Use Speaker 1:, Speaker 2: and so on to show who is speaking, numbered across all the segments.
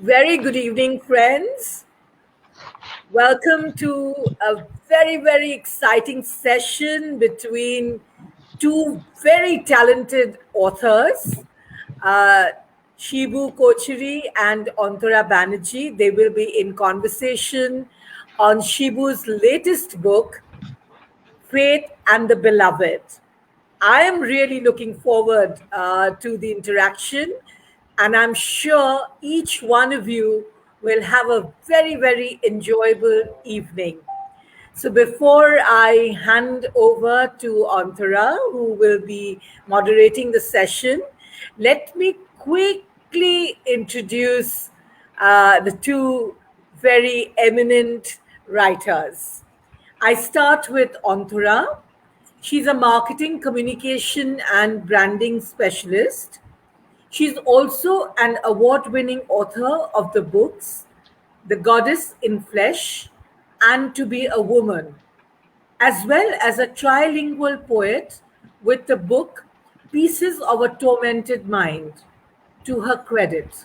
Speaker 1: Very good evening, friends. Welcome to a very exciting session between two very talented authors, uh, Shibu Kochery and Antara Banerjee. They will be in conversation on Shibu's latest book, Faith and the Beloved. I am really looking forward to the interaction, and I'm sure each one of you will have a very enjoyable evening. So, before I hand over to Antara, who will be moderating the session, let me quickly introduce the two very eminent writers. I start with Antara. She's a marketing, communication, and branding specialist. She's also an award winning author of the books The Goddess in Flesh and To Be a Woman, as well as a trilingual poet with the book Pieces of a Tormented Mind, to her credit.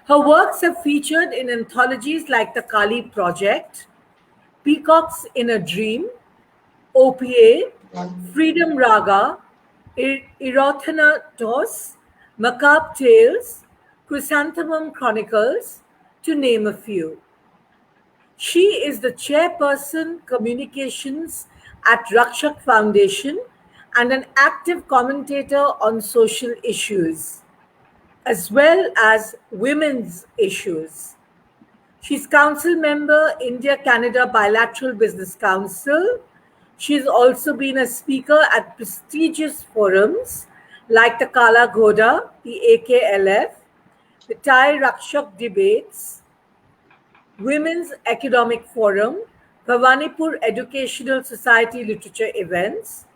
Speaker 1: Her works have featured in anthologies like The Kali Project, Peacocks in a Dream, OPA, Freedom Raga, Erothanatos, Macabre Tales, Chrysanthemum Chronicles, to name a few. She is the chairperson communications at Rakshak Foundation and an active commentator on social issues, as well as women's issues. She's council member, India Canada Bilateral Business Council. She's also been a speaker at prestigious forums like the Kala Ghoda, the AKLF, the Thai Rakshak Debates, Women's Economic Forum, Bhavanipur Educational Society Literature Events,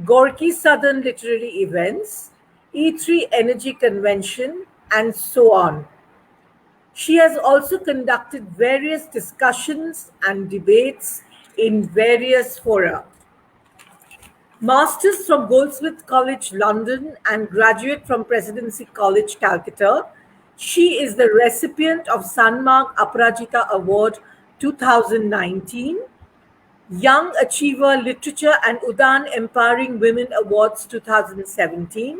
Speaker 1: Gorky Southern Literary Events, E3 Energy Convention, and so on. She has also conducted various discussions and debates in various fora. Masters from Goldsmith College, London, and graduate from Presidency College, Calcutta. She is the recipient of Sanmarg Aparajita Award 2019, Young Achiever Literature and Udan Empowering Women Awards 2017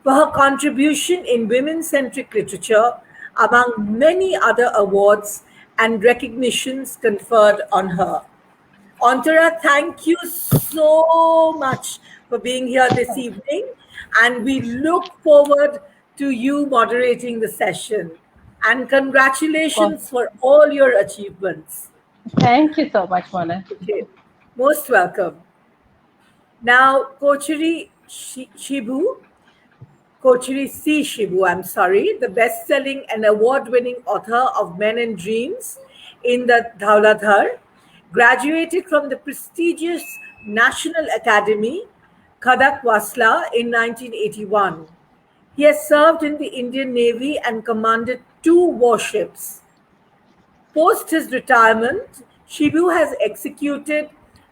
Speaker 1: for her contribution in women-centric literature, among many other awards and recognitions conferred on her. Antara, thank you so much for being here this evening, and we look forward to you moderating the session. And congratulations for all your achievements.
Speaker 2: Thank you so much, Mona.
Speaker 1: Okay, most welcome. Now, Kochery Shibu, Kochery C Shibu, I'm sorry, the best-selling and award-winning author of Men and Dreams in the Dhauladhar, graduated from the prestigious National Academy, Khadak Wasla, in 1981. He has served in the Indian Navy and commanded 2 warships. Post his retirement, Shibu has executed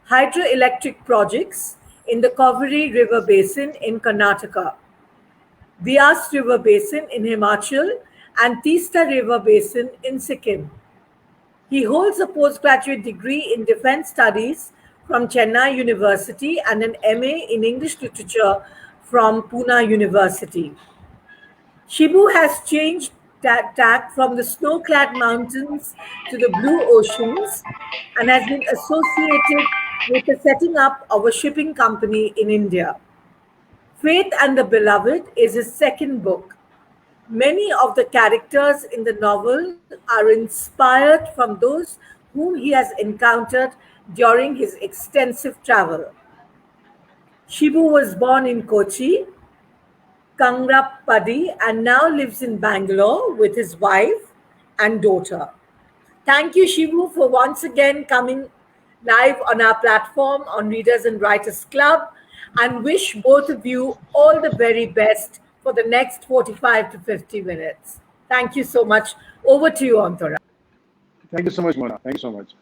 Speaker 1: hydroelectric projects in the Kochery River Basin in Karnataka, Beas River Basin in Himachal, and Teesta River Basin in Sikkim. He holds a postgraduate degree in Defense Studies from Chennai University and an MA in English Literature from Pune University. Shibu has changed tack from the snow-clad mountains to the blue oceans and has been associated with the setting up of a shipping company in India. Faith and the Beloved is his second book. Many of the characters in the novel are inspired from those whom he has encountered during his extensive travel. Shibu was born in Kochi, Kangrapadi, and now lives in Bangalore with his wife and daughter. Thank you, Shibu, for once again coming live on our platform on Readers and Writers Club, and wish both of you all the very best for the next 45 to 50 minutes. Thank you so much. Over to you, Antara.
Speaker 3: Thank you so much, Mona. Thank you so much.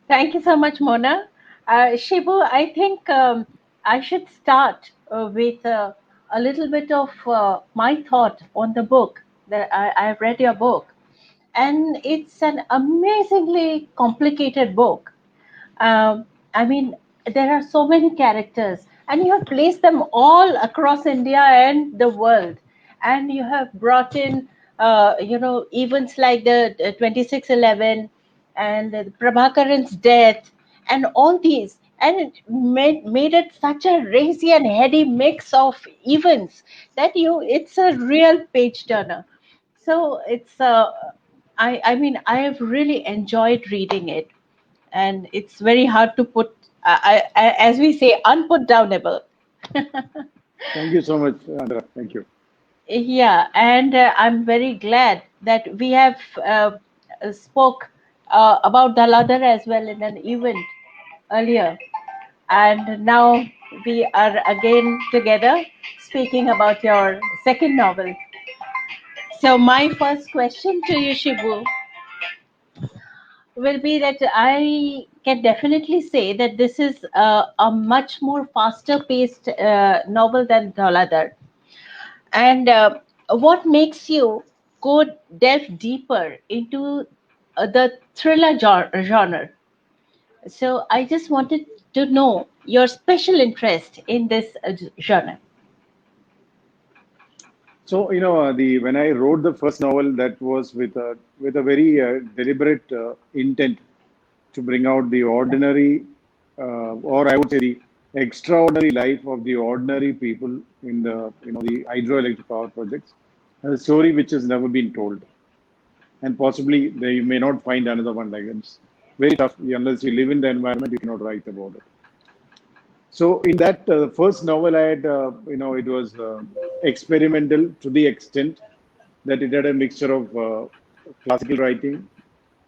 Speaker 2: Thank you so much, Mona. Shibu, I think I should start with a little bit of my thought on the book. That I've read your book, and it's an amazingly complicated book. I mean, there are so many characters, and you have placed them all across India and the world, and you have brought in, events like the 26/11 and Prabhakaran's death, and all these, and it made it such a racy and heady mix of events that it's a real page turner. So it's I mean, I have really enjoyed reading it, and it's very hard to put, as we say, unput downable.
Speaker 3: Thank you so much, Andhra. Thank you.
Speaker 2: Yeah, and I'm very glad that we have spoke about Daladar as well in an event earlier, and now we are again together speaking about your second novel. So my first question to you, Shibu, will be that I can definitely say that this is a much more faster paced novel than Dhaladar. And what makes you go delve deeper into the thriller genre? So I just wanted to know your special interest in this genre.
Speaker 3: So, the when I wrote the first novel, that was with a very deliberate intent to bring out the ordinary, or I would say the extraordinary life of the ordinary people in the hydroelectric power projects, a story which has never been told, and possibly they may not find another one like it. It's very tough unless you live in the environment. You cannot write about it. So in that first novel, I had, it was experimental to the extent that it had a mixture of classical writing,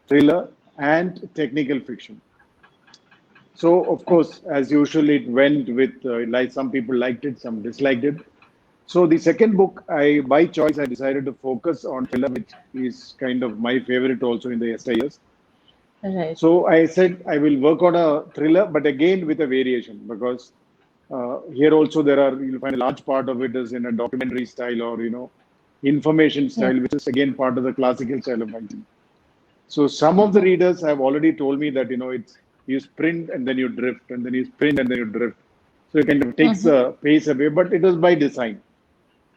Speaker 3: thriller, and technical fiction. So of course, as usual, it went with like some people liked it, some disliked it. So the second book, by choice, I decided to focus on thriller, which is kind of my favorite also in the yesteryears.
Speaker 2: Right.
Speaker 3: So I said I will work on a thriller, but again with a variation, because here also you'll find a large part of it is in a documentary style, or information
Speaker 2: Yeah.
Speaker 3: style, which is again part of the classical style of writing. So some of the readers have already told me that it's you sprint and then you drift, and then you sprint and then you drift. So it kind of takes
Speaker 2: Mhm.
Speaker 3: the pace away, but it was by design.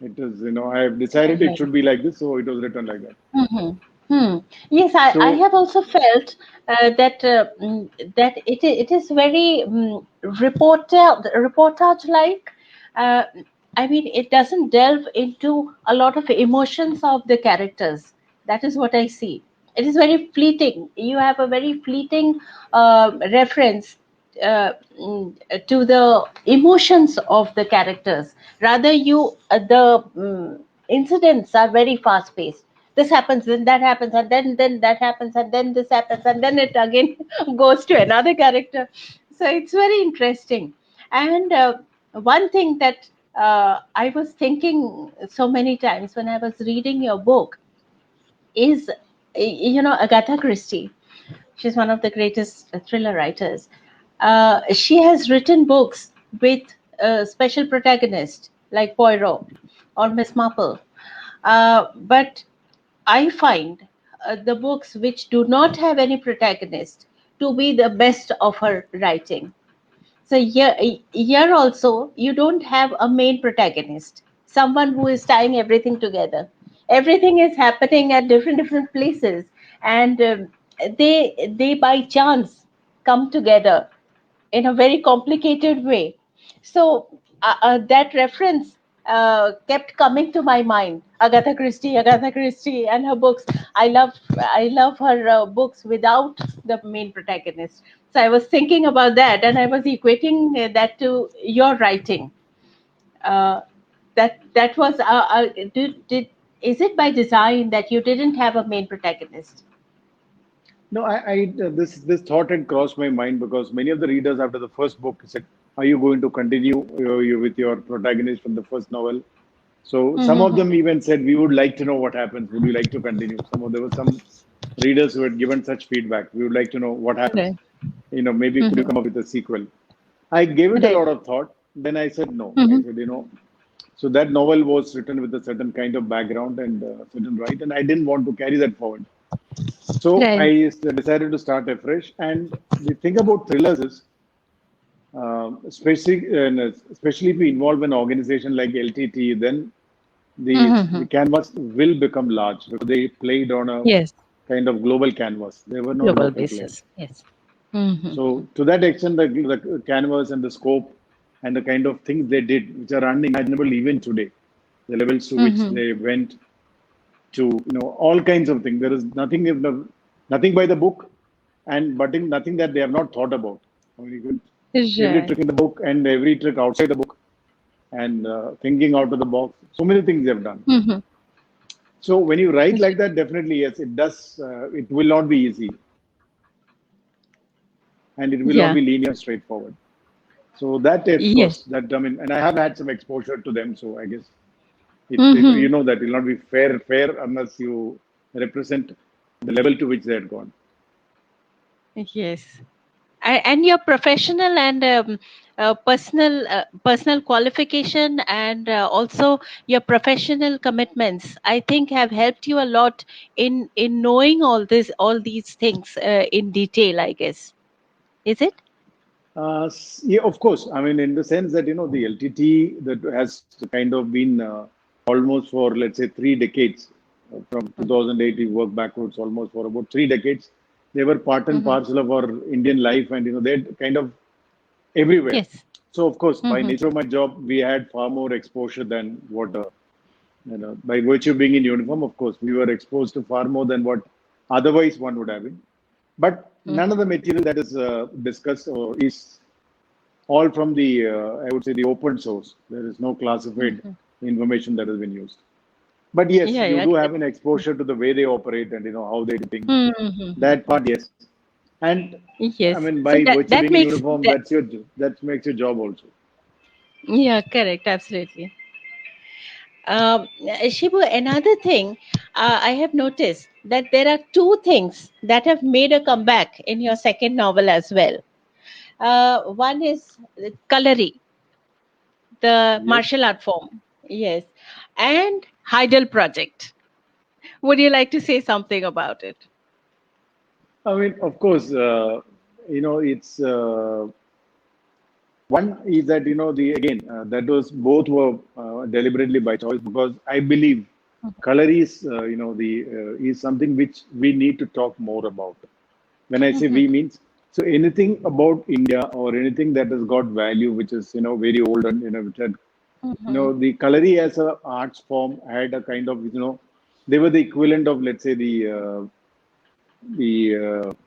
Speaker 3: It is, I have decided it
Speaker 2: Right.
Speaker 3: should be like this, so it was written like that.
Speaker 2: Hmm. Hmm. Yes, I
Speaker 3: So
Speaker 2: have also felt that it is very reportage like. Uh, I mean, it doesn't delve into a lot of emotions of the characters. That is what I see. It is very fleeting. You have a very fleeting reference uh, to the emotions of the characters. Rather, the incidents are very fast paced. This happens, then that happens, and then that happens, and then this happens, and then it again goes to another character. So it's very interesting. And one thing that I was thinking so many times when I was reading your book is, Agatha Christie. She's one of the greatest thriller writers. She has written books with a special protagonist like Poirot or Miss Marple. But I find the books which do not have any protagonist to be the best of her writing. So here also you don't have a main protagonist, someone who is tying everything together. Everything is happening at different places, and they by chance come together in a very complicated way. So that reference kept coming to my mind. Agatha Christie, and her books. I love her books without the main protagonist. So I was thinking about that, and I was equating that to your writing. Uh, that was did is it by design that you didn't have a main protagonist?
Speaker 3: no, this thought had crossed my mind, because many of the readers after the first book said, "Are you going to continue with your protagonist from the first novel?" So some of
Speaker 2: Mm-hmm.
Speaker 3: them even said, "We would like to know what happens. Would you like to continue?" There were some readers who had given such feedback. We would like to know what happens.
Speaker 2: Right.
Speaker 3: Maybe could you
Speaker 2: Mm-hmm.
Speaker 3: come up with a sequel? I gave it a
Speaker 2: Right.
Speaker 3: lot of thought. Then I said no. I
Speaker 2: Mm-hmm.
Speaker 3: said, So that novel was written with a certain kind of background and certain right, and I didn't want to carry that forward. So
Speaker 2: Right.
Speaker 3: I decided to start afresh. And the thing about thrillers is, especially if you involve an organization like LTT, then the
Speaker 2: Mm-hmm.
Speaker 3: canvas will become large because they played on a
Speaker 2: Yes.
Speaker 3: kind of global canvas. They were not
Speaker 2: Global
Speaker 3: local players.
Speaker 2: basis. Yes. Mm-hmm.
Speaker 3: So to that extent, the canvas and the scope and the kind of things they did, which are unimaginable even today, the levels to which
Speaker 2: Mm-hmm.
Speaker 3: they went to, all kinds of things. There is nothing by the book, and but nothing that they have not thought about. I mean, every
Speaker 2: Right.
Speaker 3: trick in the book and every trick outside the book, and thinking out of the box. So many things they've done.
Speaker 2: Mm-hmm.
Speaker 3: So when you write like that, definitely yes, it does. It will not be easy, and it will not
Speaker 2: Yeah.
Speaker 3: be linear, straightforward. So that of
Speaker 2: Yes.
Speaker 3: course, that I mean, and I have had some exposure to them. So I guess you
Speaker 2: Mm-hmm.
Speaker 3: know that it will not be fair unless you represent the level to which they had gone.
Speaker 2: Yes. And your professional and personal qualification, and also your professional commitments, I think, have helped you a lot in knowing all these things in detail, I guess. Is it?
Speaker 3: Yeah, of course. I mean, in the sense that the LTT that has kind of been almost for let's say 3 decades, from 2008 we work backwards almost for about 3 decades. They were part and
Speaker 2: Mm-hmm.
Speaker 3: parcel of our Indian life, and they're kind of everywhere.
Speaker 2: Yes.
Speaker 3: So of course, by
Speaker 2: Mm-hmm.
Speaker 3: nature of my job, we had far more exposure than what by virtue of being in uniform. Of course, we were exposed to far more than what otherwise one would have been. But none of
Speaker 2: Mm-hmm.
Speaker 3: the material that is discussed or is all from the I would say the open source. There is no classified
Speaker 2: Mm-hmm.
Speaker 3: information that has been used. But yes,
Speaker 2: Yeah,
Speaker 3: you
Speaker 2: yeah.
Speaker 3: do have an exposure to the way they operate and how they do things.
Speaker 2: Mm-hmm.
Speaker 3: That part, yes. And I
Speaker 2: Yes.
Speaker 3: mean,
Speaker 2: So
Speaker 3: by
Speaker 2: that
Speaker 3: virtue of
Speaker 2: that
Speaker 3: being in
Speaker 2: makes
Speaker 3: uniform,
Speaker 2: that.
Speaker 3: that makes your job also.
Speaker 2: Yeah, correct. Absolutely. Shibu, another thing, I have noticed that there are two things that have made a comeback in your second novel as well. One is Kalari, the
Speaker 3: Yes.
Speaker 2: martial art form. Yes. And Heidel Project. Would you like to say something about it?
Speaker 3: I mean, of course, it's one is that the again that was both were deliberately by choice because I believe color is the is something which we need to talk more about. When I say we
Speaker 2: Mm-hmm.
Speaker 3: means so anything about India or anything that has got value, which is very old and which had
Speaker 2: Mm-hmm.
Speaker 3: the Kalari as a arts form had a kind of they were the equivalent of let's say the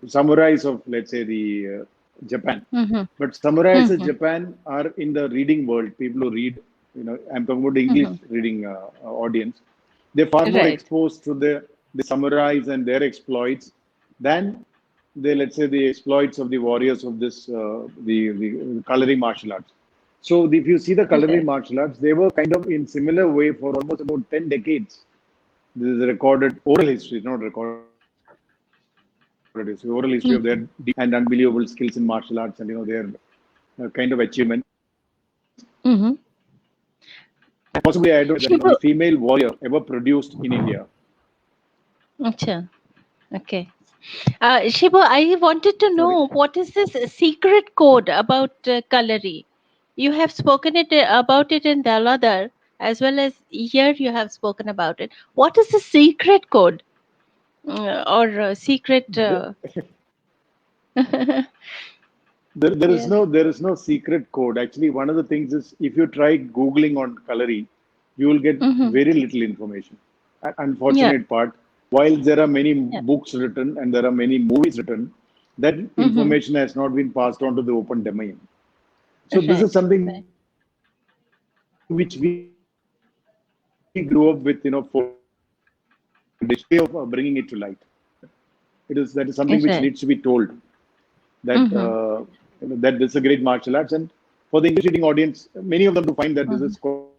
Speaker 3: samurais of let's say the Japan.
Speaker 2: Mm-hmm.
Speaker 3: But samurais in
Speaker 2: Mm-hmm.
Speaker 3: Japan are in the reading world. People who read, I'm talking about the English
Speaker 2: Mm-hmm.
Speaker 3: reading audience. They're far more
Speaker 2: Right.
Speaker 3: exposed to the samurais and their exploits than the let's say the exploits of the warriors of this the Kalari martial arts. So if you see the Kalari
Speaker 2: Right.
Speaker 3: martial arts, they were kind of in similar way for almost about 10 decades. This is a recorded oral history, not recorded history. Oral history of their deep and unbelievable skills in martial arts and their kind of achievements. And
Speaker 2: Mm-hmm.
Speaker 3: possibly I don't say that the
Speaker 2: Shibu.
Speaker 3: female warrior ever produced in India.
Speaker 2: Acha. Okay. Shibu, I wanted to
Speaker 3: Sorry.
Speaker 2: know what is this secret code about Kalari? You have spoken about it in Daladar as well as here you have spoken about it. What is the secret code or secret?
Speaker 3: The- there is
Speaker 2: Yes.
Speaker 3: no secret code. Actually, one of the things is if you try Googling on Kalari, you will get
Speaker 2: Mm-hmm.
Speaker 3: very little information.
Speaker 2: Yeah.
Speaker 3: Unfortunate part, while there are many
Speaker 2: Yeah.
Speaker 3: books written and there are many movies written, that
Speaker 2: Mm-hmm.
Speaker 3: information has not been passed on to the open domain. So this is
Speaker 2: Right.
Speaker 3: something
Speaker 2: Right.
Speaker 3: which we grew up with, 4 decades of tradition, and we have no way of bringing it to light. That is something which needs
Speaker 2: Right.
Speaker 3: to be told that
Speaker 2: Mm-hmm.
Speaker 3: that this is a great martial arts, and for the English reading audience, many of them do find that this
Speaker 2: Mm-hmm.
Speaker 3: is quite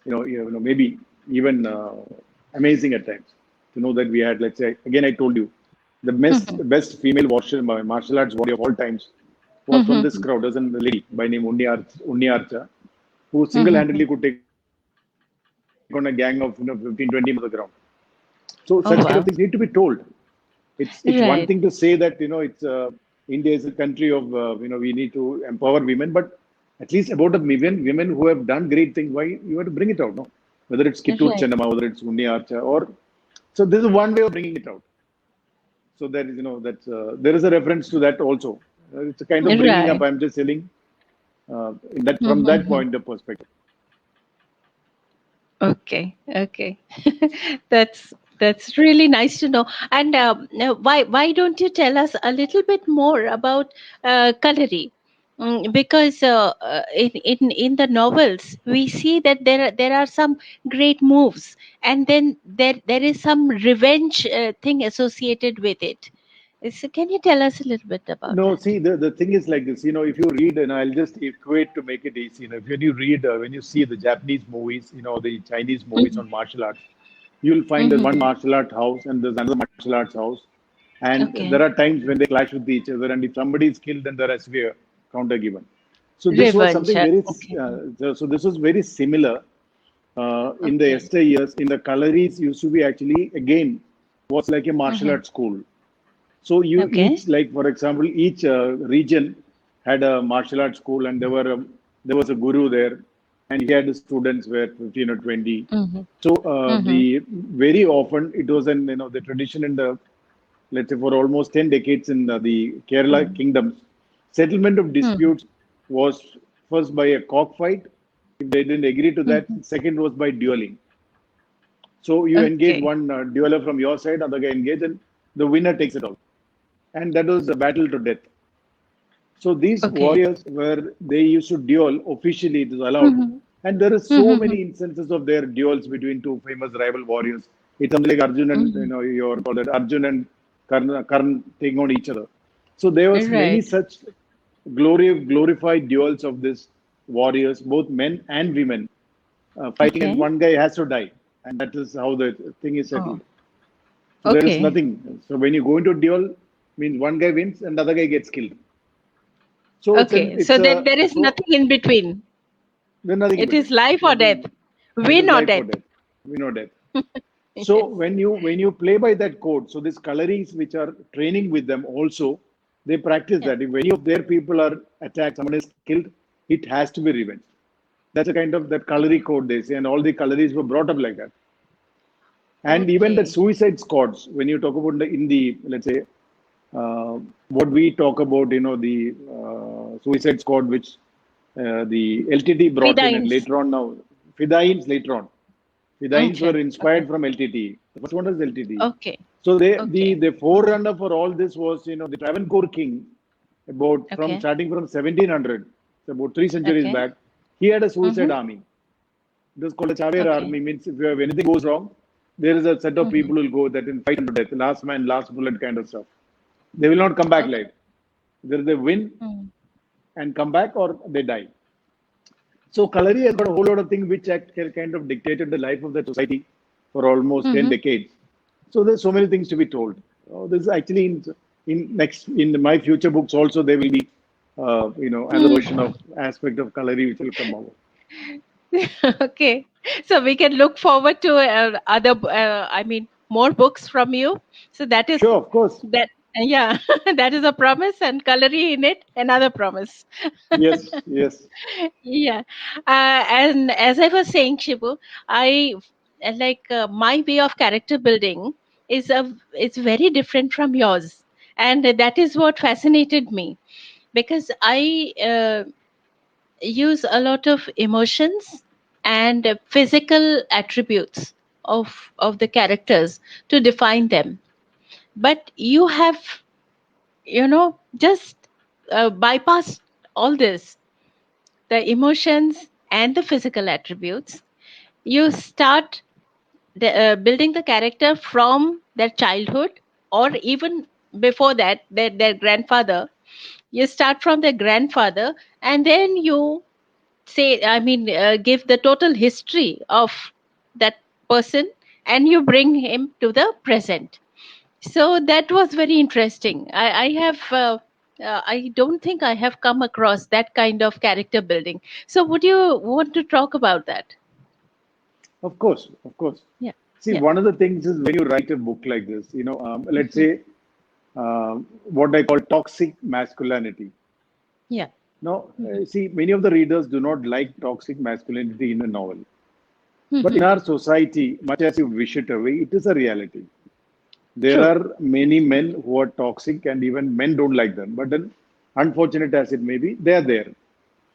Speaker 3: maybe even amazing at times to know that we had, let's say, again I told you, the
Speaker 2: Mm-hmm.
Speaker 3: best female martial arts warrior of all times was from this crowd. There's a lady by name Unni Archa, who single-handedly could take on a gang of 15, 20 members of the ground. So such kind of things
Speaker 2: Oh
Speaker 3: need to be
Speaker 2: wow.
Speaker 3: told. It's one thing to
Speaker 2: Right.
Speaker 3: say that it's India is a country of we need to empower women, but at least about the women who have done great things, why you have to bring it out, no? Whether it's Kittur
Speaker 2: Right.
Speaker 3: Chennamma, whether it's Unni Archa, or so this is one way of bringing it out. So there is that's there is a reference to that also. It's a kind of bringing up.
Speaker 2: Right.
Speaker 3: I'm just telling in that from that point of perspective.
Speaker 2: Okay, okay. That's really nice to know. And now why don't you tell us a little bit more about Kalari? Because in the novels we see that there are some great moves, and then there is some revenge thing associated with it. So can you tell us a little bit about
Speaker 3: No,
Speaker 2: that?
Speaker 3: see, the thing is like this, if you read, and I'll just equate to make it easy, when you read, when you see the Japanese movies, the Chinese movies
Speaker 2: Mm-hmm.
Speaker 3: on martial arts, you'll find there's
Speaker 2: Mm-hmm.
Speaker 3: one martial art house and there's another martial arts house. And there
Speaker 2: Okay.
Speaker 3: are times when they clash with each other, and if somebody is killed, then there has to be a counter given. So this was
Speaker 2: Revenge.
Speaker 3: something very,
Speaker 2: Okay.
Speaker 3: so this was very similar in the
Speaker 2: Okay.
Speaker 3: yesteryears. In the Colories used to be actually, again, was like a martial
Speaker 2: Mm-hmm.
Speaker 3: arts school. So you
Speaker 2: Okay.
Speaker 3: each, like for example, each region had a martial arts school, and there was a guru there, and he had the students were 15 or 20.
Speaker 2: Mm-hmm.
Speaker 3: So
Speaker 2: Mm-hmm.
Speaker 3: the very often it was an the tradition in the, let's say, for almost 10 decades in the Kerala kingdoms, settlement of
Speaker 2: Mm-hmm.
Speaker 3: disputes was first by a cockfight. If they didn't agree to that,
Speaker 2: Mm-hmm.
Speaker 3: second was by dueling. So you engage
Speaker 2: Okay.
Speaker 3: one dueler from your side, other guy engage, and the winner takes it out. And that was a battle to death. So these
Speaker 2: Okay.
Speaker 3: warriors were they used to duel officially; it is allowed,
Speaker 2: Mm-hmm.
Speaker 3: and there is so
Speaker 2: Mm-hmm.
Speaker 3: many instances of their duels between two famous rival warriors. It's something like Arjun and
Speaker 2: Mm-hmm.
Speaker 3: your call that Arjun and Karn taking on each other. So there was many
Speaker 2: Right.
Speaker 3: such glorified duels of these warriors, both men and women, fighting, and
Speaker 2: Okay.
Speaker 3: one guy has to die, and that is how the thing is
Speaker 2: Oh.
Speaker 3: settled. So there is
Speaker 2: Okay.
Speaker 3: nothing. So when you go into a duel, means one guy wins and the other guy gets killed. So
Speaker 2: Okay.
Speaker 3: it's
Speaker 2: So then
Speaker 3: a
Speaker 2: there is
Speaker 3: so
Speaker 2: nothing in between.
Speaker 3: there's nothing in
Speaker 2: It is
Speaker 3: between.
Speaker 2: life or death,
Speaker 3: It is
Speaker 2: win or
Speaker 3: life or
Speaker 2: death.
Speaker 3: death. We know death. So
Speaker 2: Yes.
Speaker 3: when you play by that code, so these colories which are training with them also, they practice
Speaker 2: Yeah.
Speaker 3: that. If any of their people are attacked, someone is killed, it has to be revenge. That's a kind of that colory code they say, and all the colories were brought up like that. And even the
Speaker 2: Okay.
Speaker 3: suicide squads, when you talk about in the, let's say, what we talk about, the suicide squad, which the LTT brought in, and
Speaker 2: Fidines.
Speaker 3: later on now, Fidains later on. Fidains were
Speaker 2: Okay.
Speaker 3: inspired
Speaker 2: Okay.
Speaker 3: from LTT. The first one was LTT.
Speaker 2: Okay.
Speaker 3: So
Speaker 2: Okay.
Speaker 3: the forerunner for all this was, the Travancore king, about from
Speaker 2: Okay.
Speaker 3: starting from 1700, so about 3 centuries
Speaker 2: Okay.
Speaker 3: back, he had a suicide
Speaker 2: Mm-hmm.
Speaker 3: army. It was called a Chaver
Speaker 2: Okay.
Speaker 3: army. Means if you have anything goes wrong, there is a set of
Speaker 2: Mm-hmm.
Speaker 3: people who will go that in fight to death, last man, last bullet kind of stuff. They will not come back
Speaker 2: Okay.
Speaker 3: live. Either they win
Speaker 2: Mm.
Speaker 3: and come back, or they die. So Kalari has got a whole lot of things which kind of dictated the life of the society for almost 10
Speaker 2: Mm-hmm.
Speaker 3: decades. So there's so many things to be told. This is actually in my future books also there will be another version of aspect of Kalari which will come out.
Speaker 2: Okay. So we can look forward to other, more books from you. So
Speaker 3: Sure, of course.
Speaker 2: yeah, that is a promise, and coloring in it, another promise.
Speaker 3: Yes, yes.
Speaker 2: Yeah. And as I was saying, Shibu, I my way of character building is very different from yours, and that is what fascinated me, because I use a lot of emotions and physical attributes of the characters to define them. But you have, just bypassed all this, the emotions and the physical attributes. You start building the character from their childhood, or even before that, their grandfather. You start from their grandfather, and then you give the total history of that person, and you bring him to the present. So that was very interesting. I have I don't think I have come across that kind of character building. So, would you want to talk about that?
Speaker 3: Of course, of course.
Speaker 2: Yeah,
Speaker 3: See,
Speaker 2: yeah,
Speaker 3: one of the things is when you write a book like this, let's say what I call toxic masculinity.
Speaker 2: yeah.
Speaker 3: Now,
Speaker 2: Mm-hmm.
Speaker 3: see, many of the readers do not like toxic masculinity in a novel. But in
Speaker 2: Mm-hmm.
Speaker 3: our society, much as you wish it away, it is a reality. There
Speaker 2: True.
Speaker 3: are many men who are toxic, and even men don't like them. But then, unfortunate as it may be, they are there.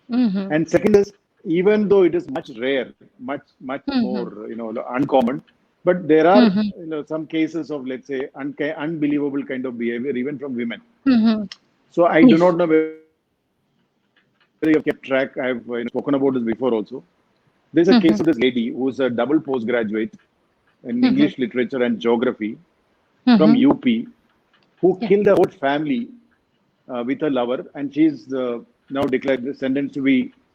Speaker 2: Mm-hmm.
Speaker 3: And second is, even though it is much rare, much
Speaker 2: Mm-hmm.
Speaker 3: more, uncommon, but there are,
Speaker 2: Mm-hmm.
Speaker 3: some cases of, let's say, unbelievable kind of behavior, even from women.
Speaker 2: Mm-hmm.
Speaker 3: So I do
Speaker 2: Yes.
Speaker 3: not know whether you have kept track. I've spoken about this before also. There's a case of this lady who's a
Speaker 2: Mm-hmm.
Speaker 3: double postgraduate in English literature
Speaker 2: Mm-hmm.
Speaker 3: and geography from UP,
Speaker 2: Mm-hmm.
Speaker 3: who killed her
Speaker 2: Yeah.
Speaker 3: whole family with her lover, and she's now declared sentenced to be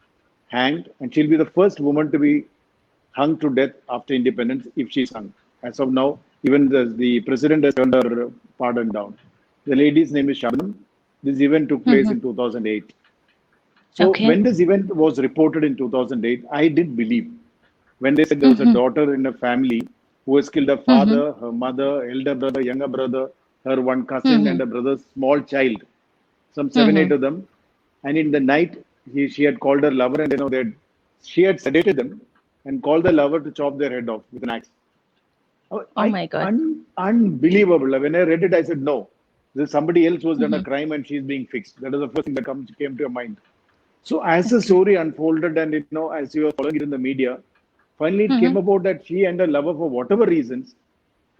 Speaker 3: hanged, and she'll be the first woman to be hung to death after independence if she's hung. As of now, even the president has turned her pardon down. The lady's name is Shabnam. This event took place
Speaker 2: Mm-hmm.
Speaker 3: in 2008. So
Speaker 2: Okay.
Speaker 3: when this event was reported in 2008, I did believe when they said there was a
Speaker 2: Mm-hmm.
Speaker 3: daughter in a family who has killed her
Speaker 2: Mm-hmm.
Speaker 3: father, her mother, elder brother, younger brother, her one cousin,
Speaker 2: Mm-hmm.
Speaker 3: and a brother's small child, some seven,
Speaker 2: Mm-hmm.
Speaker 3: eight of them. And in the night, she had called her lover, and she had sedated them and called the lover to chop their head off with an axe.
Speaker 2: Oh my God.
Speaker 3: Unbelievable. When I read it, I said, no, this somebody else was done a
Speaker 2: Mm-hmm.
Speaker 3: crime and she's being fixed. That is the first thing that came to your mind. So as the
Speaker 2: Okay.
Speaker 3: story unfolded, and as you were following it in the media, finally it came
Speaker 2: Mm-hmm.
Speaker 3: about that she and her lover, for whatever reasons,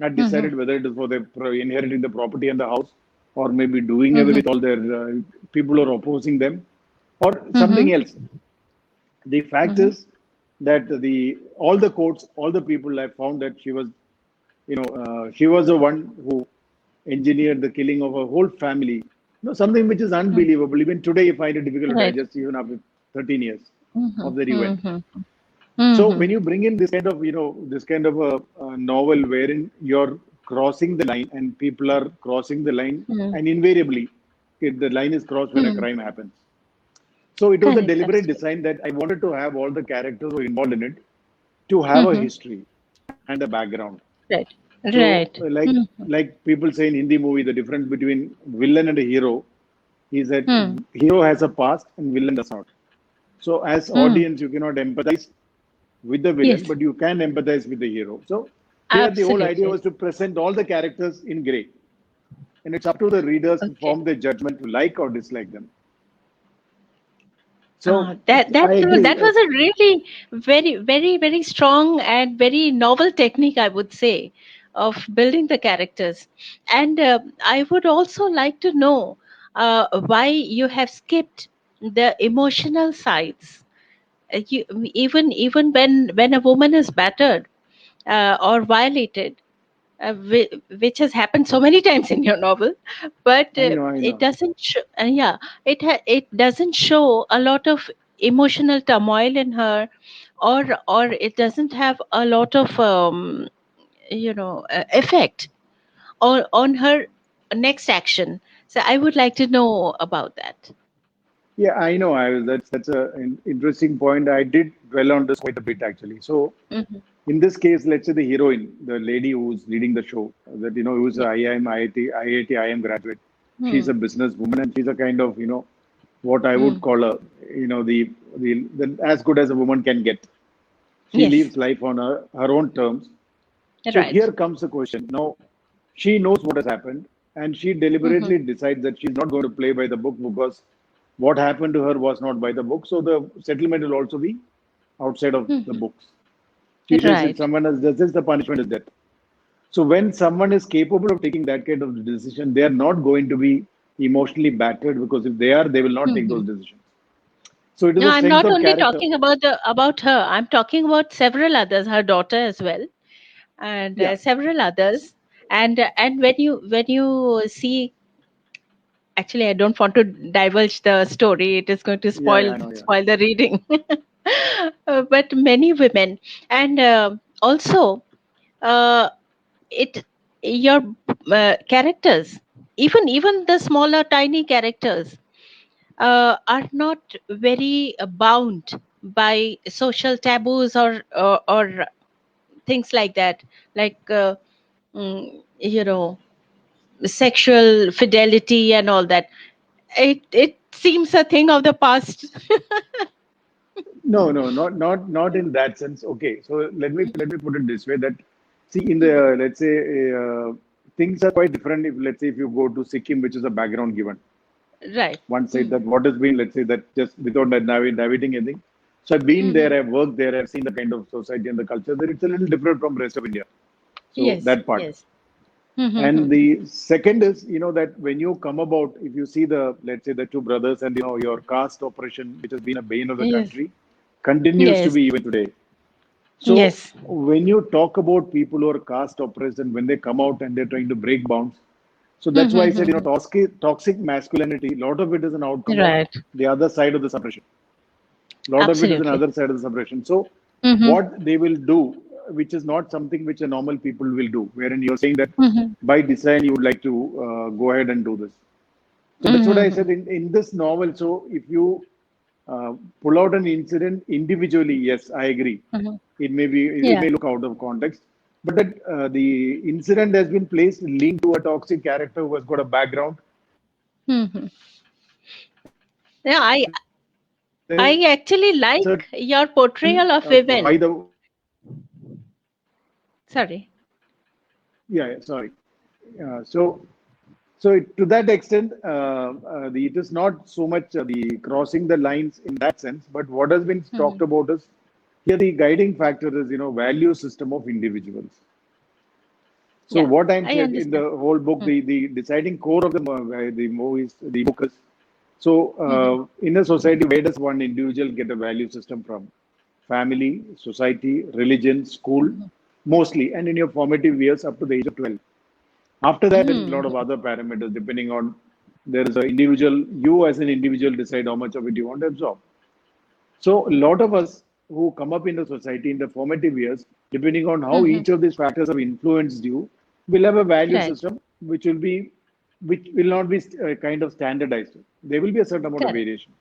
Speaker 3: had
Speaker 2: Mm-hmm.
Speaker 3: decided whether it is for inheriting the property and the house, or maybe doing away
Speaker 2: Mm-hmm.
Speaker 3: with all their people who are opposing them, or
Speaker 2: Mm-hmm.
Speaker 3: something else. The fact
Speaker 2: Mm-hmm.
Speaker 3: is that all the courts, all the people have found that she was the one who engineered the killing of a whole family. Something which is unbelievable. Even today, you find it difficult to
Speaker 2: Right.
Speaker 3: digest, even after 13 years
Speaker 2: Mm-hmm.
Speaker 3: of that event.
Speaker 2: Mm-hmm.
Speaker 3: So
Speaker 2: Mm-hmm.
Speaker 3: when you bring in this kind of a novel wherein you're crossing the line and people are crossing the line,
Speaker 2: Mm-hmm.
Speaker 3: and invariably the line is crossed when a
Speaker 2: Mm-hmm.
Speaker 3: crime happens. So it was a
Speaker 2: Correct.
Speaker 3: deliberate
Speaker 2: Absolutely.
Speaker 3: design that I wanted to have all the characters who are involved in it to have a
Speaker 2: Mm-hmm.
Speaker 3: history and a background.
Speaker 2: Right.
Speaker 3: So,
Speaker 2: Right. Mm-hmm.
Speaker 3: like people say in Hindi movie, the difference between villain and a hero is that
Speaker 2: Mm-hmm.
Speaker 3: hero has a past and villain does not. So, as
Speaker 2: Mm.
Speaker 3: audience, you cannot empathize with the villain,
Speaker 2: Yes.
Speaker 3: but you can empathize with the hero. So, here the whole idea
Speaker 2: Absolutely.
Speaker 3: was to present all the characters in grey, and it's up to the readers to
Speaker 2: Okay.
Speaker 3: form their judgment to like or dislike them. So,
Speaker 2: That
Speaker 3: I agree.
Speaker 2: that was a really very strong and very novel technique, I would say, of building the characters. And I would also like to know why you have skipped the emotional sides. Even when a woman is battered or violated, which has happened so many times in your novel, but
Speaker 3: I
Speaker 2: it
Speaker 3: know.
Speaker 2: doesn't yeah, it doesn't show a lot of emotional turmoil in her, or it doesn't have a lot of effect on her next action. So I would like to know about that.
Speaker 3: Yeah, I know. That's an interesting point. I did dwell on this quite a bit actually. So,
Speaker 2: Hmm.
Speaker 3: in this case, let's say the heroine, the lady who's leading the show, that who's a
Speaker 2: Yeah.
Speaker 3: IIT, IIM graduate. She's
Speaker 2: Hmm.
Speaker 3: a businesswoman, and she's a kind of what I would
Speaker 2: Hmm.
Speaker 3: call a the as good as a woman can get. She
Speaker 2: Yes.
Speaker 3: lives life on her own terms. So
Speaker 2: Right.
Speaker 3: here comes the question. Now, she knows what has happened, and she
Speaker 2: Hmm.
Speaker 3: deliberately decides that she's not going to play by the book because what happened to her was not by the book. So the settlement will also be outside of the
Speaker 2: Hmm.
Speaker 3: books. She says if
Speaker 2: Right.
Speaker 3: someone else does this, the punishment is death. So when someone is capable of taking that kind of decision, they are not going to be emotionally battered because if they are, they will not take
Speaker 2: Hmm.
Speaker 3: those decisions. So it is
Speaker 2: No,
Speaker 3: a
Speaker 2: I'm
Speaker 3: strength
Speaker 2: not
Speaker 3: of
Speaker 2: only
Speaker 3: character.
Speaker 2: talking about her. I'm talking about several others, her daughter as well, and
Speaker 3: Yeah,
Speaker 2: several others. And when you see, actually, I don't want to divulge the story. It is going to
Speaker 3: yeah,
Speaker 2: spoil
Speaker 3: I know. Yeah,
Speaker 2: spoil the reading. But many women, and also uh, it your characters. even the smaller tiny characters are not very bound by social taboos or things like that, like you know, sexual fidelity and all that. It seems a thing of the past.
Speaker 3: No, no, not in that sense. Okay, so let me put it this way: that see, in the let's say things are quite different. If let's say if you go to Sikkim, which is a background given,
Speaker 2: Right.
Speaker 3: one side
Speaker 2: Hmm.
Speaker 3: that what has been, let's say that just without navigating anything. So I've been
Speaker 2: Hmm.
Speaker 3: there, I've worked there, I've seen the kind of society and the culture there. It's a little different from rest of India. So
Speaker 2: Yes.
Speaker 3: that part.
Speaker 2: Yes. Hmm. Hmm.
Speaker 3: And
Speaker 2: Hmm.
Speaker 3: the second is, that when you come about, if you see the, let's say, the two brothers and, your caste oppression, which has been a bane of the
Speaker 2: Yes.
Speaker 3: country, continues to
Speaker 2: Yes.
Speaker 3: be even today. So
Speaker 2: Yes.
Speaker 3: when you talk about people who are caste oppressed and when they come out and they're trying to break bounds, so
Speaker 2: Hmm.
Speaker 3: that's why
Speaker 2: Hmm.
Speaker 3: I
Speaker 2: Hmm.
Speaker 3: said,
Speaker 2: Hmm.
Speaker 3: toxic masculinity, a lot of it is an outcome of
Speaker 2: Right.
Speaker 3: the other side of the suppression. A lot of it is
Speaker 2: Absolutely.
Speaker 3: another side of the suppression. So
Speaker 2: Hmm.
Speaker 3: what they will do, which is not something which a normal people will do, wherein you're saying that
Speaker 2: Hmm.
Speaker 3: by design you would like to go ahead and do this. So that's what I
Speaker 2: Hmm.
Speaker 3: said in this novel. So if you pull out an incident individually, yes, I agree.
Speaker 2: Hmm.
Speaker 3: It
Speaker 2: Yeah.
Speaker 3: may look out of context, but that the incident has been placed linked to a toxic character who has got a background,
Speaker 2: Hmm.
Speaker 3: and
Speaker 2: Yeah.
Speaker 3: then
Speaker 2: I actually
Speaker 3: certain
Speaker 2: like your portrayal of
Speaker 3: why the
Speaker 2: women. Sorry.
Speaker 3: yeah, sorry. So to that extent, it is not so much the crossing the lines in that sense, but what has been
Speaker 2: Hmm.
Speaker 3: talked about is here the guiding factor is value system of individuals. So
Speaker 2: Yeah.
Speaker 3: what I'm
Speaker 2: I
Speaker 3: saying in
Speaker 2: understand.
Speaker 3: the whole book,
Speaker 2: Hmm.
Speaker 3: the deciding core of the movies, the book is so
Speaker 2: Hmm.
Speaker 3: in a society, where does one individual get a value system from? Family, society, religion, school,
Speaker 2: Hmm.
Speaker 3: mostly, and in your formative years up to the age of 12. After that, there is a
Speaker 2: Hmm.
Speaker 3: lot of other parameters depending on there is an individual, you as an individual decide how much of it you want to absorb. So a lot of us who come up in the society in the formative years, depending on how
Speaker 2: Hmm.
Speaker 3: each of these factors have influenced you, will have a value
Speaker 2: Right.
Speaker 3: system which will not be kind of standardized. There will be a certain amount of
Speaker 2: Correct.
Speaker 3: variation.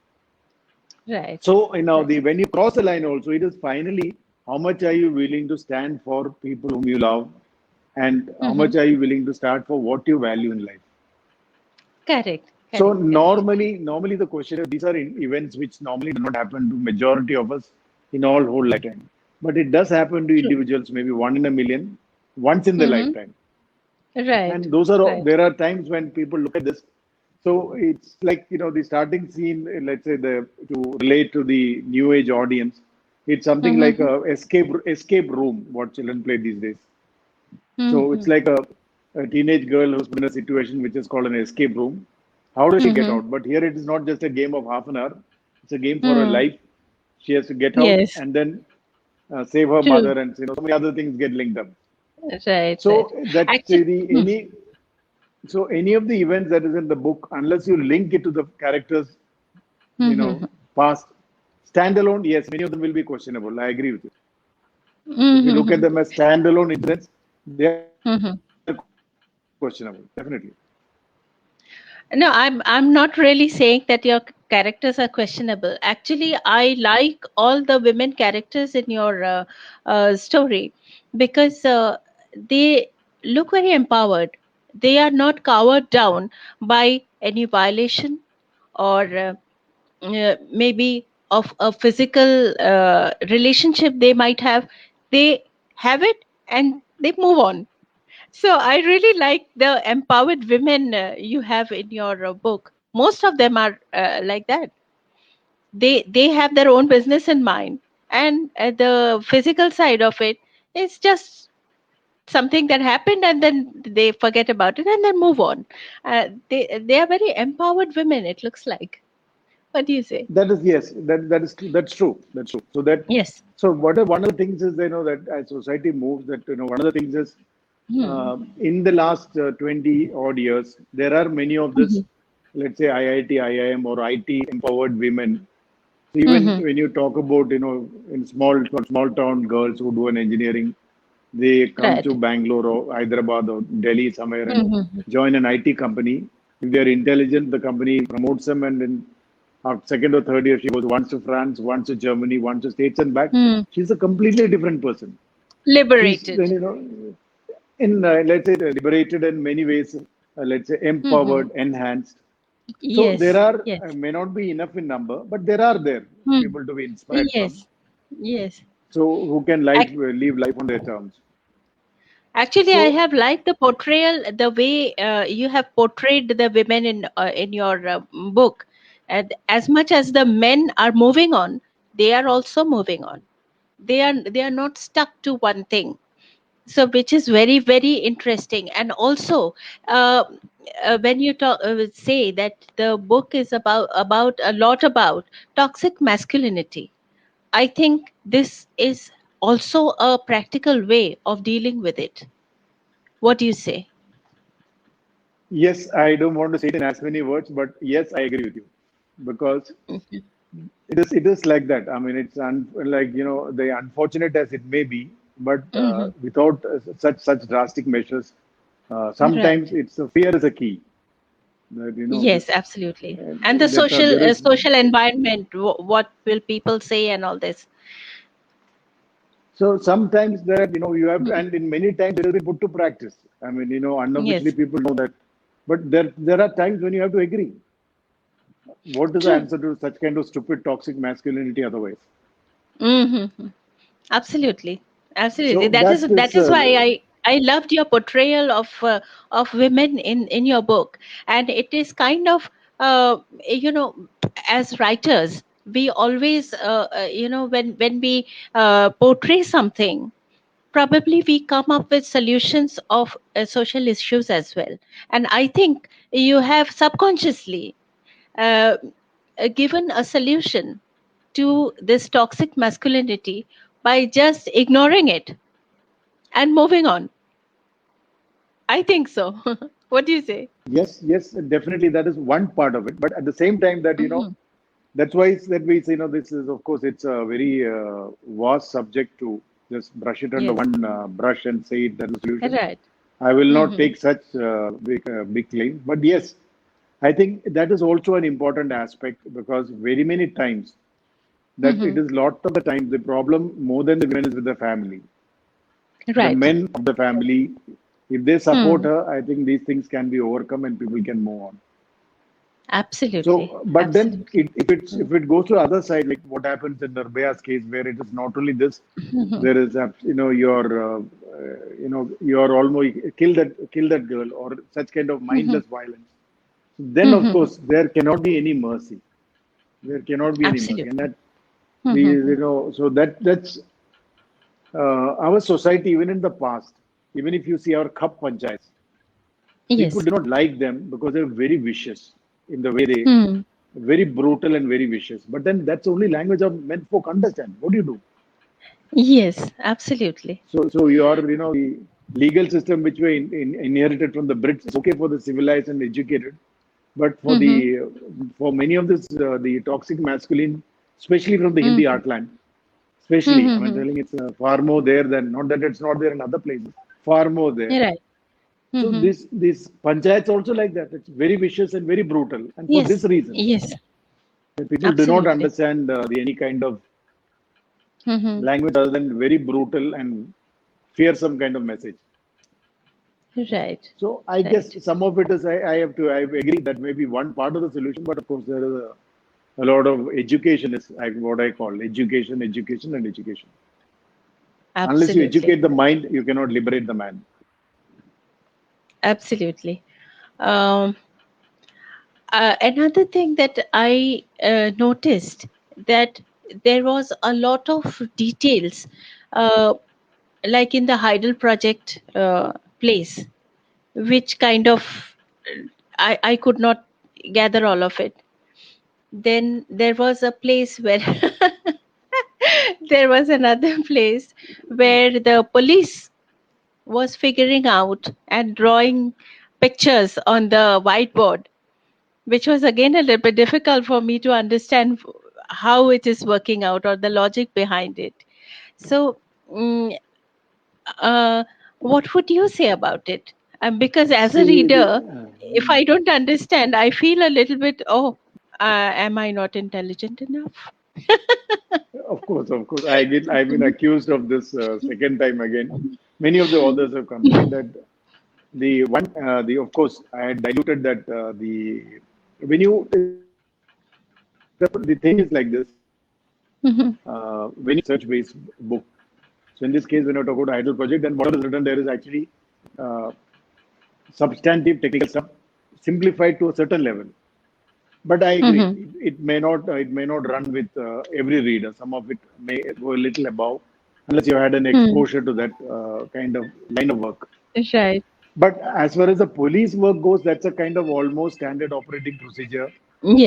Speaker 2: Right.
Speaker 3: So
Speaker 2: Right.
Speaker 3: the when you cross the line, also it is finally how much are you willing to stand for people whom you love, and how
Speaker 2: Hmm.
Speaker 3: much are you willing to start for what you value in life.
Speaker 2: Correct.
Speaker 3: So
Speaker 2: Correct. Correct.
Speaker 3: normally the question is these are events which normally do not happen to majority of us in our whole lifetime, but it does happen to
Speaker 2: True.
Speaker 3: individuals maybe one in a million, once in their
Speaker 2: Hmm.
Speaker 3: lifetime.
Speaker 2: Right.
Speaker 3: And those are
Speaker 2: Right.
Speaker 3: there are times when people look at this. So it's like the starting scene. Let's say the to relate to the new age audience, it's something like
Speaker 2: Hmm.
Speaker 3: a escape room. What children play these days. So it's
Speaker 2: Hmm.
Speaker 3: like a teenage girl who's been in a situation which is called an escape room. How does she get
Speaker 2: Hmm.
Speaker 3: out? But here it is not just a game of half an hour. It's a game for her
Speaker 2: Hmm.
Speaker 3: life. She has to get out
Speaker 2: Yes.
Speaker 3: and then save her
Speaker 2: True.
Speaker 3: mother, and so many other things get linked up.
Speaker 2: Right. Right.
Speaker 3: So that
Speaker 2: Actually.
Speaker 3: any of the events that is in the book, unless you link it to the characters, you
Speaker 2: Hmm.
Speaker 3: know, past standalone, yes, many of them will be questionable. I agree with you. If you look at
Speaker 2: Hmm.
Speaker 3: them as standalone incidents, they are questionable,
Speaker 2: Hmm.
Speaker 3: definitely.
Speaker 2: No, I'm not really saying that your characters are questionable. Actually, I like all the women characters in your story because they look very empowered. They are not cowered down by any violation or maybe of a physical relationship they might have. They have it and they move on. So I really like the empowered women you have in your book. Most of them are like that. They have their own business in mind, and the physical side of it is just something that happened, and then they forget about it and then move on. They are very empowered women. It looks like. What do you say?
Speaker 3: That is yes, that is true. That's true. That's true.
Speaker 2: Yes.
Speaker 3: So what are one of the things is that as society moves, that one of the things is
Speaker 2: Hmm.
Speaker 3: in the last 20 odd years, there are many of this,
Speaker 2: Hmm.
Speaker 3: let's say IIT, IIM, or IT empowered women. So even
Speaker 2: Hmm.
Speaker 3: when you talk about in small town girls who do an engineering, They come to
Speaker 2: Right.
Speaker 3: Bangalore or Hyderabad or Delhi somewhere and
Speaker 2: Mm-hmm.
Speaker 3: join an IT company. If they are intelligent, the company promotes them, and then after second or third year, she goes once to France, once to Germany, once to States and back.
Speaker 2: Hmm.
Speaker 3: She's a completely different person. She's then
Speaker 2: Liberated.
Speaker 3: in let's say liberated in many ways. Let's say
Speaker 2: Mm-hmm.
Speaker 3: empowered, enhanced. So there
Speaker 2: Yes.
Speaker 3: are
Speaker 2: Yes.
Speaker 3: may not be enough in number, but there are there
Speaker 2: Hmm.
Speaker 3: people to be inspired from.
Speaker 2: Yes. Yes.
Speaker 3: So who can live life on their terms.
Speaker 2: Actually, I
Speaker 3: So
Speaker 2: have liked the portrayal, the way you have portrayed the women in your book. And as much as the men are moving on, they are also moving on. They are not stuck to one thing. So, which is very very interesting. And also, uh, when you say that the book is about a lot about toxic masculinity, I think this is also a practical way of dealing with it. What do you say?
Speaker 3: yes, I don't want to say it in as many words, but yes, I agree with you because
Speaker 2: Mhm.
Speaker 3: it is like that. I mean, it's like the unfortunate as it may be, but
Speaker 2: Mhm.
Speaker 3: without such drastic measures, sometimes
Speaker 2: Right.
Speaker 3: it's fear is a key. That this
Speaker 2: Yes, absolutely. And the
Speaker 3: that
Speaker 2: social
Speaker 3: there is.
Speaker 2: social environment. What will people say and all this?
Speaker 3: So sometimes that you have to,
Speaker 2: Hmm.
Speaker 3: and in many times it will be put to practice. I mean, unofficially
Speaker 2: Yes.
Speaker 3: people know that, but there are times when you have to agree. What is the
Speaker 2: True.
Speaker 3: answer to such kind of stupid toxic masculinity otherwise?
Speaker 2: Mm-hmm. Absolutely, absolutely.
Speaker 3: So
Speaker 2: That is
Speaker 3: that
Speaker 2: that
Speaker 3: is
Speaker 2: is why I loved your portrayal of women in your book. And it is kind of you know, as writers, we always when we portray something, probably we come up with solutions of social issues as well. And I think you have subconsciously uh, given a solution to this toxic masculinity by just ignoring it and moving on. I think so. What do you say?
Speaker 3: yes, yes, definitely that is one part of it. But at the same time, that
Speaker 2: Hmm.
Speaker 3: that's why that we say this is of course it's a very vast subject to just brush it under
Speaker 2: Yes.
Speaker 3: one brush and say it that's the solution.
Speaker 2: Right.
Speaker 3: I will not
Speaker 2: Hmm.
Speaker 3: take such big claim, but yes, I think that is also an important aspect because very many times that
Speaker 2: Hmm.
Speaker 3: it is lot of the time the problem more than the women is with the family, the
Speaker 2: Right.
Speaker 3: men of the family. If they support
Speaker 2: Hmm.
Speaker 3: her, I think these things can be overcome and people can move on.
Speaker 2: Absolutely.
Speaker 3: So, but then
Speaker 2: Absolutely.
Speaker 3: if it goes to the other side, like what happens in Nirbaya's case, where it is not only this,
Speaker 2: Hmm.
Speaker 3: there is you're almost kill that girl or such kind of
Speaker 2: Hmm.
Speaker 3: mindless violence. Then of
Speaker 2: Hmm.
Speaker 3: course there cannot be any mercy. There cannot be any mercy, and
Speaker 2: Absolutely.
Speaker 3: that the
Speaker 2: Hmm.
Speaker 3: so that's our society even in the past. Even if you see our cup panchayats, people
Speaker 2: Yes.
Speaker 3: do not like them because they're very vicious in the way they
Speaker 2: Hmm.
Speaker 3: very brutal and very vicious. But then that's only language of men folk understand. What do you do?
Speaker 2: Yes. Absolutely.
Speaker 3: So your the legal system which we inherited from the Brits is okay for the civilized and educated, but
Speaker 2: Hmm.
Speaker 3: for many of this the toxic masculine, especially from the Hindi
Speaker 2: Hmm.
Speaker 3: heartland, especially I mean
Speaker 2: Hmm.
Speaker 3: telling it's far more there than not that it's not there in other places, far more there.
Speaker 2: Right.
Speaker 3: So
Speaker 2: Hmm.
Speaker 3: this panchayats also like that. It's very vicious and very brutal, and for
Speaker 2: Yes.
Speaker 3: this reason,
Speaker 2: Yes.
Speaker 3: people do not
Speaker 2: Absolutely.
Speaker 3: understand any kind of
Speaker 2: Hmm.
Speaker 3: language other than very brutal and fear some kind of message.
Speaker 2: Right.
Speaker 3: So I guess
Speaker 2: Right.
Speaker 3: some of it is I agree that maybe one part of the solution, but of course there is a lot of education is what I call education, education, and education. Unless you
Speaker 2: Absolutely.
Speaker 3: educate the mind, you cannot liberate the man.
Speaker 2: Absolutely. Um, Another thing that I noticed, that there was a lot of details, uh, like in the Heidel project place, which kind of I could not gather all of it. Then there was a place where there was another place where the police was figuring out and drawing pictures on the whiteboard, which was again a little bit difficult for me to understand how it is working out or the logic behind it. So, mm, Uh, what would you say about it? Because as a
Speaker 3: See,
Speaker 2: reader, if I don't understand, I feel a little bit, oh, am I not intelligent enough?
Speaker 3: of course, I've been accused of this second time again. Many of the authors have complained that the of course I had diluted that the when you the thing is like this
Speaker 2: Mhm.
Speaker 3: when you search based book. So in this case, when you talk about idle project, then whatever is written there is actually uh, substantive technical stuff simplified to a certain level. But I agree,
Speaker 2: Mhm.
Speaker 3: it may not run with every reader. Some of it may go a little above, unless you had an
Speaker 2: Hmm.
Speaker 3: exposure to that kind of line of work.
Speaker 2: Right.
Speaker 3: But as far as the police work goes, that's a kind of almost standard operating procedure.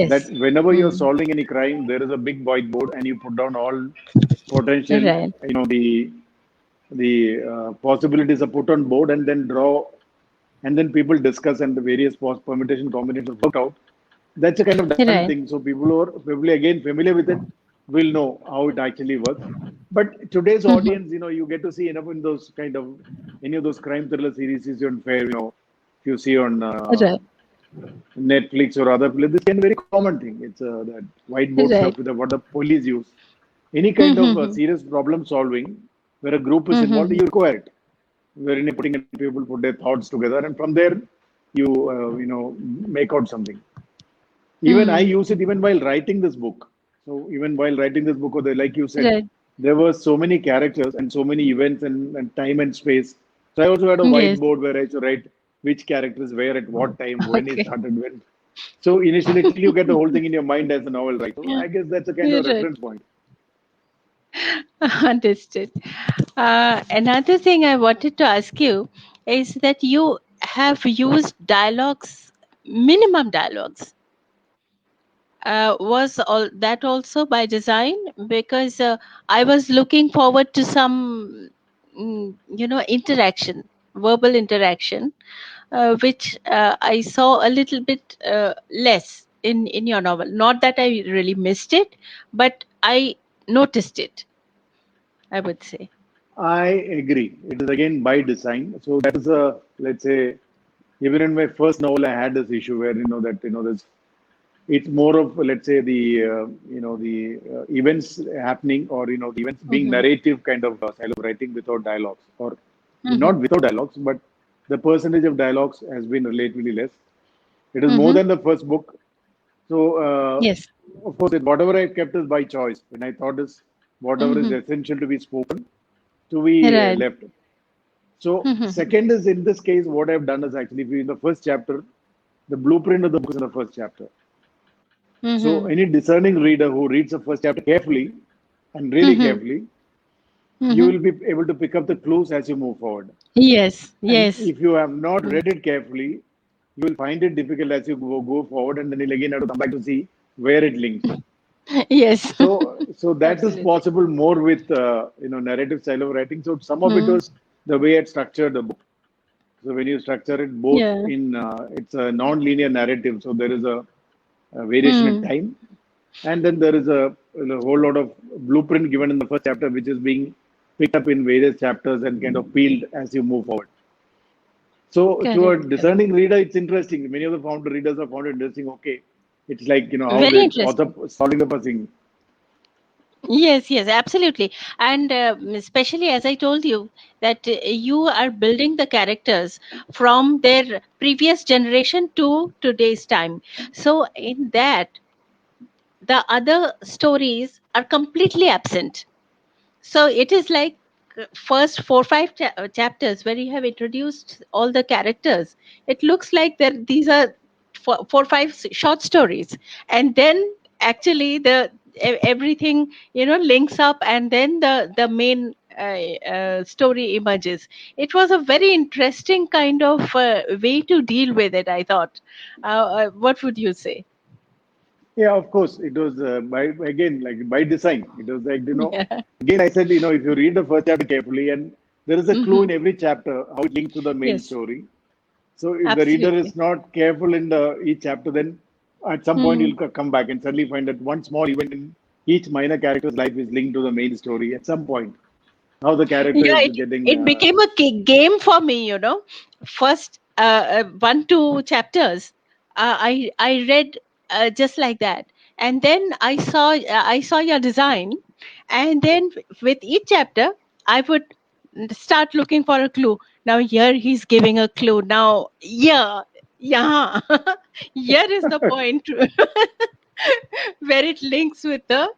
Speaker 3: That
Speaker 2: Yes.
Speaker 3: whenever you're
Speaker 2: Mm.
Speaker 3: solving any crime, there is a big whiteboard, and you put down all potential,
Speaker 2: Right.
Speaker 3: the possibilities are put on board, and then draw, and then people discuss, and the various permutation combinations worked out. That's a kind of done
Speaker 2: Right.
Speaker 3: thing. So people who are probably again familiar with it will know how it actually works. But today's
Speaker 2: Mhm.
Speaker 3: audience, you get to see enough in those kind of any of those crime thriller series is on fair, if you see on
Speaker 2: Right.
Speaker 3: Netflix or other places, this can be a very common thing. It's that whiteboard
Speaker 2: Right.
Speaker 3: stuff with what the police use. Any kind of
Speaker 2: Mhm.
Speaker 3: serious problem solving where a group is involved,
Speaker 2: Mhm.
Speaker 3: you require it. Wherein you're putting in people put their thoughts together, and from there you make out something. Even I
Speaker 2: Mm.
Speaker 3: use it even while writing this book. So even while writing this book, or like you said,
Speaker 2: Right.
Speaker 3: there were so many characters and so many events and time and space. So I also had a
Speaker 2: Yes.
Speaker 3: whiteboard where I used to write which characters where at what time, when he
Speaker 2: Okay.
Speaker 3: started, when. So initially, till you get the whole thing in your mind as a novel writer, so
Speaker 2: Yeah.
Speaker 3: I guess that's a kind
Speaker 2: You're
Speaker 3: of
Speaker 2: right.
Speaker 3: reference point.
Speaker 2: Understood. Another thing I wanted to ask you is that you have used dialogues, minimum dialogues. Was all that also by design? Because I was looking forward to some, interaction, verbal interaction, which I saw a little bit less in your novel. Not that I really missed it, but I noticed it, I would say.
Speaker 3: I agree. It is again by design. So that is a, let's say, even in my first novel, I had this issue where there's it's more of, let's say, the events happening, or the events being
Speaker 2: Mm-hmm.
Speaker 3: narrative kind of style of writing without dialogues, or
Speaker 2: Mm-hmm.
Speaker 3: not without dialogues, but the percentage of dialogues has been relatively less. It is more
Speaker 2: Mm-hmm.
Speaker 3: than the first book. So
Speaker 2: Yes.
Speaker 3: of course, whatever I kept is by choice, when I thought is whatever is
Speaker 2: Mm-hmm.
Speaker 3: essential to be spoken to be
Speaker 2: Right.
Speaker 3: left. So
Speaker 2: Mm-hmm.
Speaker 3: second is, in this case, what I've done is actually, in the first chapter, the blueprint of the book is in the first chapter. So
Speaker 2: Mm-hmm.
Speaker 3: any discerning reader who reads the first chapter carefully and really
Speaker 2: Mm-hmm.
Speaker 3: carefully, you
Speaker 2: Mm-hmm.
Speaker 3: will be able to pick up the clues as you move forward.
Speaker 2: Yes.
Speaker 3: And
Speaker 2: Yes.
Speaker 3: if you have not
Speaker 2: Mm.
Speaker 3: read it carefully, you will find it difficult as you go forward, and then you'll again have to come back to see where it links.
Speaker 2: Yes.
Speaker 3: So that is
Speaker 2: Absolutely.
Speaker 3: possible more with narrative style of writing. So some of it
Speaker 2: Mm.
Speaker 3: was the way I structured the book. So when you structure it both
Speaker 2: Yeah.
Speaker 3: in it's a non-linear narrative, so there is a variation in
Speaker 2: Mm.
Speaker 3: time, and then there is a whole lot of blueprint given in the first chapter, which is being picked up in various chapters and kind of peeled as you move forward. So to a
Speaker 2: Correct. Correct.
Speaker 3: discerning reader, it's interesting. Many of the founder readers have found it interesting. Okay, it's like how
Speaker 2: Very
Speaker 3: the author
Speaker 2: interesting.
Speaker 3: solving the puzzle.
Speaker 2: Yes, yes, absolutely. And especially as I told you, that you are building the characters from their previous generation to today's time. So, in that, the other stories are completely absent. So, it is like first 4 5 chapters where you have introduced all the characters. It looks like that these are 4 5 short stories, and then actually everything links up, and then the main story emerges. It was a very interesting kind of way to deal with it, I thought. What would you say?
Speaker 3: Yeah, of course, it was by again like by design. It was like
Speaker 2: Yeah.
Speaker 3: again I said if you read the first chapter carefully, and there is a clue
Speaker 2: Hmm.
Speaker 3: in every chapter how it links to the main
Speaker 2: Yes,
Speaker 3: story. So if the reader
Speaker 2: absolutely.
Speaker 3: is not careful in the each chapter, then at some point
Speaker 2: Hmm.
Speaker 3: you'll come back and suddenly find that one small event in each minor character's life is linked to the main story at some point. how the character
Speaker 2: Yeah,
Speaker 3: is
Speaker 2: it,
Speaker 3: getting.
Speaker 2: it became a game for me, First 1 2 chapters, I read just like that, and then I saw your design, and then with each chapter I would start looking for a clue. Now here he's giving a clue. Now, yeah, here is the point where it links with the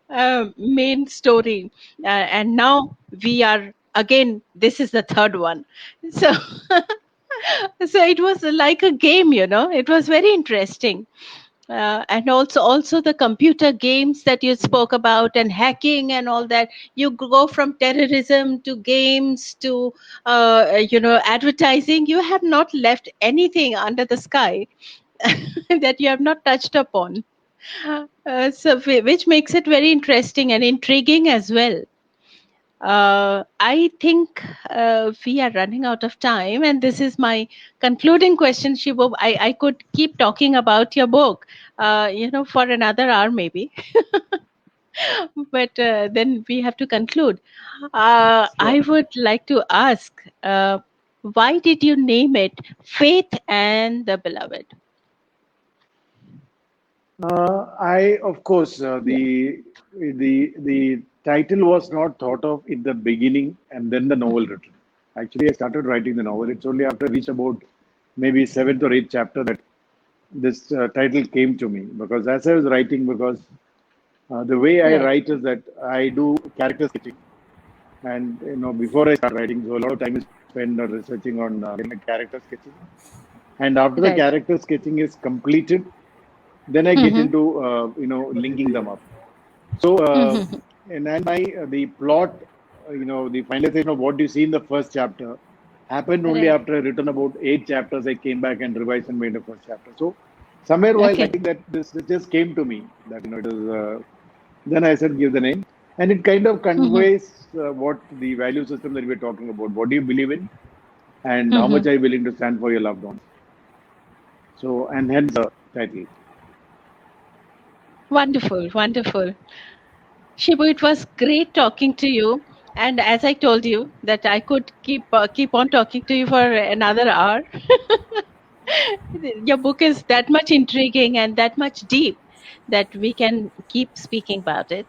Speaker 2: main story, and now we are again. This is the third one, so so it was like a game. It was very interesting. And also the computer games that you spoke about, and hacking and all that. You go from terrorism to games to advertising. You have not left anything under the sky that you have not touched upon. Which makes it very interesting and intriguing as well. I think we are running out of time, and this is my concluding question, Shibu. I could keep talking about your book, for another hour maybe, but then we have to conclude.
Speaker 3: Sure.
Speaker 2: I would like to ask, why did you name it Faith and the Beloved?
Speaker 3: I, of course,
Speaker 2: Yeah.
Speaker 3: the title was not thought of in the beginning and then the novel written. Actually, I started writing the novel. It's only after I reached about maybe seventh or eighth chapter that this title came to me. Because as I was writing, because the way I
Speaker 2: Right.
Speaker 3: write is that I do character sketching, and before I start writing, so a lot of time is spent on researching on getting a character sketching. And after the
Speaker 2: Right.
Speaker 3: character sketching is completed, then I get
Speaker 2: Mm-hmm.
Speaker 3: into linking them up. So
Speaker 2: Mm-hmm.
Speaker 3: and my the plot, the finalization of what you see in the first chapter happened only
Speaker 2: Right.
Speaker 3: after I written about 8 chapters. I came back and revised and made the first chapter. So somewhere while
Speaker 2: Okay.
Speaker 3: writing that, this just came to me that it is. Then I said give the name, and it kind of
Speaker 2: Mm-hmm.
Speaker 3: conveys what the value system that we're talking about. What do you believe in, and how
Speaker 2: Mm-hmm.
Speaker 3: much are you willing to stand for your loved ones. So and hence the title.
Speaker 2: Wonderful, wonderful. Shibu, it was great talking to you. And as I told you that I could keep on talking to you for another hour. Your book is that much intriguing and that much deep that we can keep speaking about it.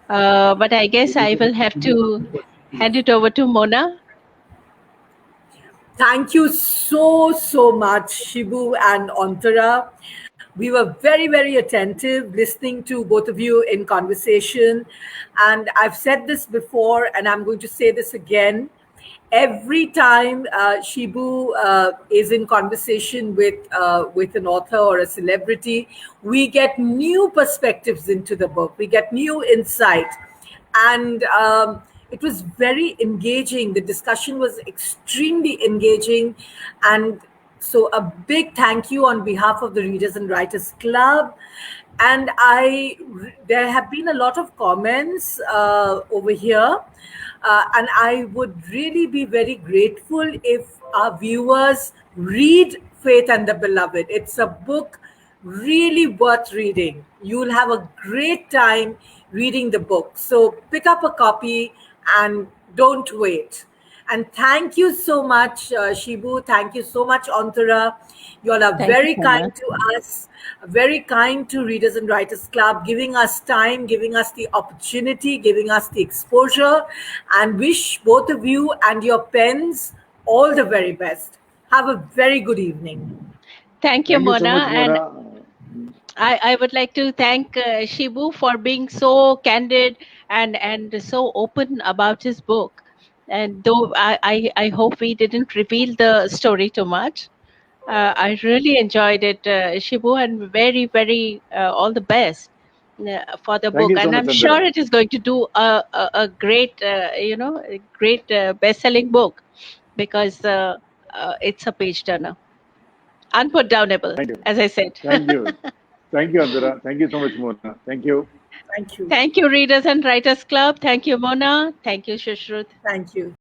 Speaker 2: But I guess I will have to hand it over to Mona.
Speaker 1: Thank you so, so much, Shibu and Antara. We were very, very attentive listening to both of you in conversation. And I've said this before, and I'm going to say this again. Every time Shibu is in conversation with an author or a celebrity, we get new perspectives into the book. We get new insight, and it was very engaging. The discussion was extremely engaging, and so a big thank you on behalf of the Readers and Writers Club. And there have been a lot of comments over here, and I would really be very grateful if our viewers read Faith and the Beloved. It's a book really worth reading. You'll have a great time reading the book. So pick up a copy and don't wait. And thank you so much, Shibu. Thank you so much, Antara. You all are
Speaker 2: Thank you
Speaker 1: very
Speaker 2: so much.
Speaker 1: kind to us, very kind to Readers and Writers Club, giving us time, giving us the opportunity, giving us the exposure, and wish both of you and your pens all the very best. Have a very good evening.
Speaker 2: Thank you,
Speaker 3: Thank you so much,
Speaker 2: Mona. And
Speaker 3: Mona.
Speaker 2: I would like to thank Shibu for being so candid and so open about his book. And though I hope we didn't reveal the story too much, I really enjoyed it, Shibu, and very, very all the best for the
Speaker 3: Thank
Speaker 2: book.
Speaker 3: you so
Speaker 2: And
Speaker 3: much,
Speaker 2: I'm sure
Speaker 3: Andhra.
Speaker 2: it is going to do a great, a great best-selling book because it's a page turner, unputdownable,
Speaker 3: Thank you.
Speaker 2: as I said.
Speaker 3: Thank you. Thank you, Andhra. Thank you so much, Mona. Thank you.
Speaker 1: Thank you.
Speaker 2: Thank you, Readers and Writers Club. Thank you, Mona. Thank you, Shushruth.
Speaker 1: Thank you.